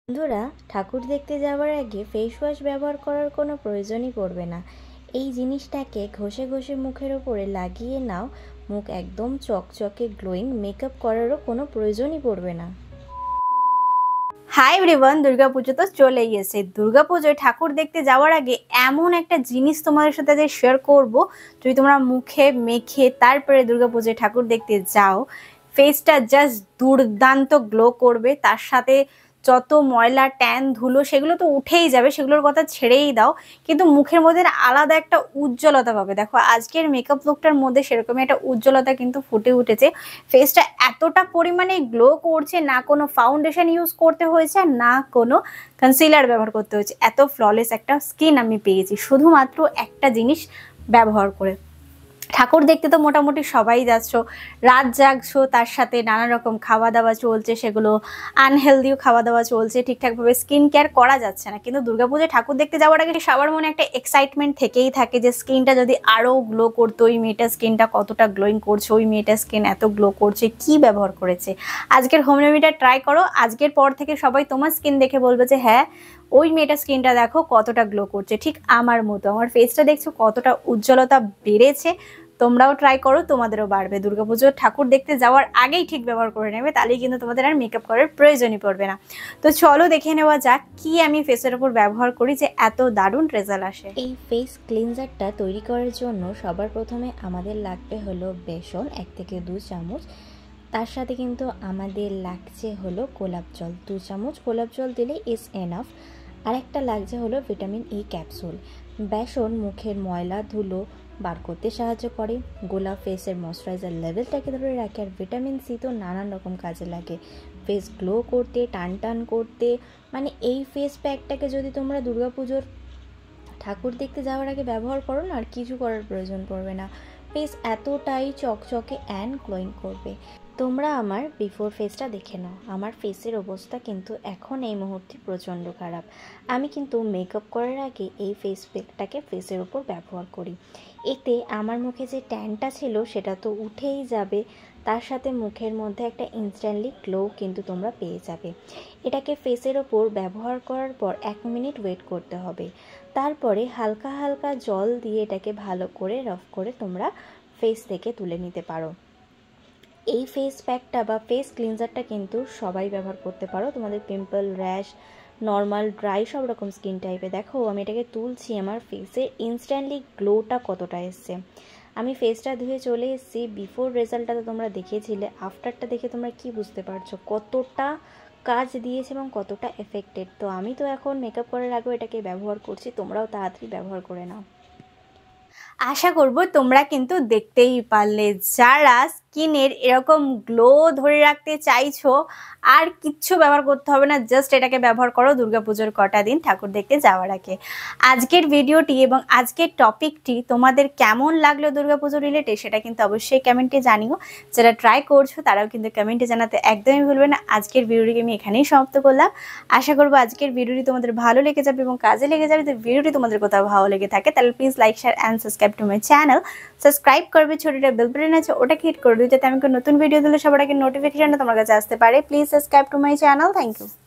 বন্ধুরা, ঠাকুর দেখতে যাওয়ার আগে ফেস ওয়াশ ব্যবহার করার কোনো প্রয়োজনই পড়বে না। এই জিনিসটাকে ঘষে ঘষে মুখের ওপরে লাগিয়ে নাও, মুখ একদম চকচকে গ্লোয়িং। মেকআপ করারও কোনো প্রয়োজনই পড়বে না। হাই এভরিওয়ান, দুর্গাপুজো তো চলেই এসেছে। দুর্গাপুজোয় ঠাকুর দেখতে যাওয়ার আগে এমন একটা জিনিস তোমাদের সাথে শেয়ার করব, যদি তোমরা মুখে মেখে তারপরে দুর্গাপুজোয় ঠাকুর দেখতে যাও, ফেসটা জাস্ট দুর্দান্ত গ্লো করবে। তার সাথে যত ময়লা ট্যান ধুলো সেগুলো তো উঠেই যাবে, সেগুলোর কথা ছেড়েই দাও, কিন্তু মুখের মধ্যে আলাদা একটা উজ্জ্বলতা পাবে। দেখো আজকের মেকআপ লুকটার মধ্যে সেরকমই একটা উজ্জ্বলতা কিন্তু ফুটে উঠেছে। ফেসটা এতটা পরিমাণে গ্লো করছে, না কোনো ফাউন্ডেশন ইউজ করতে হয়েছে না কোনো কনসিলার ব্যবহার করতে হয়েছে। এত ফ্ললেস একটা স্কিন আমি পেয়েছি শুধুমাত্র একটা জিনিস ব্যবহার করে। ঠাকুর দেখতে তো মোটামুটি সবাই যাচ্ছ, রাত জাগছো, তার সাথে নানা রকম খাওয়া দাওয়া চলছে, সেগুলো আনহেলদিও খাওয়া দাওয়া চলছে, ঠিকঠাকভাবে স্কিন কেয়ার করা যাচ্ছে না। কিন্তু দুর্গাপুজোয় ঠাকুর দেখতে যাওয়ার আগে সবার মনে একটা এক্সাইটমেন্ট থেকেই থাকে যে স্কিনটা যদি আরও গ্লো করতো, ওই মেয়েটার স্কিনটা কতটা গ্লোয়িং করছে, ওই মেয়েটার স্কিন এত গ্লো করছে, কি ব্যবহার করেছে। আজকের হোম রেমেডিটা ট্রাই করো, আজকের পর থেকে সবাই তোমার স্কিন দেখে বলবে যে হ্যাঁ, ওই মেয়েটার স্কিনটা দেখো কতটা গ্লো করছে, ঠিক আমার মতো। আমার ফেসটা দেখছো কতটা উজ্জ্বলতা বেড়েছে। তোমরাও ট্রাই করো, তোমাদেরও বাড়বে। দুর্গাপুজোর ঠাকুর দেখতে যাওয়ার আগেই ঠিক ব্যবহার করে নেবে, তাহলেই কিন্তু তোমাদের আর মেকআপ করার প্রয়োজনই পড়বে না। তো চলো দেখে নেওয়া যাক কি আমি ফেসের ওপর ব্যবহার করি যে এত দারুণ রেজাল্ট আসে। এই ফেস ক্লিনজারটা তৈরি করার জন্য সবার প্রথমে আমাদের লাগবে হলো বেসন 1 থেকে 2 চামচ। তার সাথে কিন্তু আমাদের লাগছে হলো গোলাপ জল 2 চামচ। গোলাপ জল দিলে ইজ এনাফ। আর একটা লাগছে হলো ভিটামিন ই ক্যাপসুল। বেসন মুখের ময়লা ধুলো বার করতে সাহায্য করে, গোলাপ ফেসের ময়শ্চারাইজার লেভেলটাকে ধরে রাখে, আর ভিটামিন সি তো নানান রকম কাজে লাগে, ফেস গ্লো করতে, টান টান করতে। মানে এই ফেস প্যাকটাকে যদি তোমরা দুর্গাপুজোর ঠাকুর দেখতে যাওয়ার আগে ব্যবহার করো না, আর কিছু করার প্রয়োজন পড়বে না। ফেস এতটাই চকচকে অ্যান্ড গ্লোয়িং করবে। তোমরা আমার বিফোর ফেসটা দেখে নাও। আমার ফেসের অবস্থা কিন্তু এখন এই মুহূর্তে প্রচণ্ড খারাপ। আমি কিন্তু মেকআপ করার আগে এই ফেস প্যাকটাকে ফেসের ওপর ব্যবহার করি। এতে আমার মুখে যে ট্যানটা ছিল সেটা তো উঠেই যাবে, তার সাথে মুখের মধ্যে একটা ইনস্ট্যান্টলি গ্লো কিন্তু তোমরা পেয়ে যাবে। এটাকে ফেসের ওপর ব্যবহার করার পর 1 মিনিট ওয়েট করতে হবে। তারপরে হালকা হালকা জল দিয়ে এটাকে ভালো করে রাফ করে তোমরা ফেস থেকে তুলে নিতে পারো। এই ফেস প্যাকটা বা ফেস ক্লিনজারটা কিন্তু সবাই ব্যবহার করতে পারো, তোমাদের পিম্পল, র্যাশ, নর্মাল, ড্রাই সব রকম স্কিন টাইপে। দেখো আমি এটাকে তুলছি, আমার ফেসের ইনস্ট্যান্টলি গ্লোটা কতটা এসছে। আমি ফেসটা ধুয়ে চলে এসেছি। বিফোর রেজাল্টটা তো তোমরা দেখেছিলে, আফটারটা দেখে তোমরা কি বুঝতে পারছো কতটা কাজ দিয়েছে এবং কতটা এফেক্টেড। তো আমি তো এখন মেকআপ করার আগেও এটাকে ব্যবহার করছি, তোমরাও তাড়াতাড়ি ব্যবহার করে নাও। আশা করব তোমরা কিন্তু দেখতেই পারলে, যারা স্কিনের এরকম গ্লো ধরে রাখতে চাইছো আর কিচ্ছু ব্যবহার করতে হবে না, জাস্ট এটাকে ব্যবহার করো দুর্গাপুজোর কটা দিন ঠাকুর দেখতে যাওয়ার আগে। আজকের ভিডিওটি এবং আজকের টপিকটি তোমাদের কেমন লাগলো দুর্গাপুজো রিলেটেড, সেটা কিন্তু অবশ্যই কমেন্টে জানিও। যারা ট্রাই করছো তারাও কিন্তু কমেন্টে জানাতে একদমই ভুলবে না। আজকের ভিডিওটিকে আমি এখানেই সমাপ্ত করলাম। আশা করবো আজকের ভিডিওটি তোমাদের ভালো লেগে যাবে এবং কাজে লেগে যাবে। তো ভিডিওটি তোমাদের কোথাও ভালো লেগে থাকে তাহলে please like, share and subscribe to my channel. Subscribe করবে, ছোটটা বেল বাটন আছে ওটাকে হিট করে দিও, যাতে আমি কোনো নতুন ভিডিও দিলে সবার আগে নোটিফিকেশনটা তোমার কাছে আসতে পারে। Please subscribe to my channel. Thank you.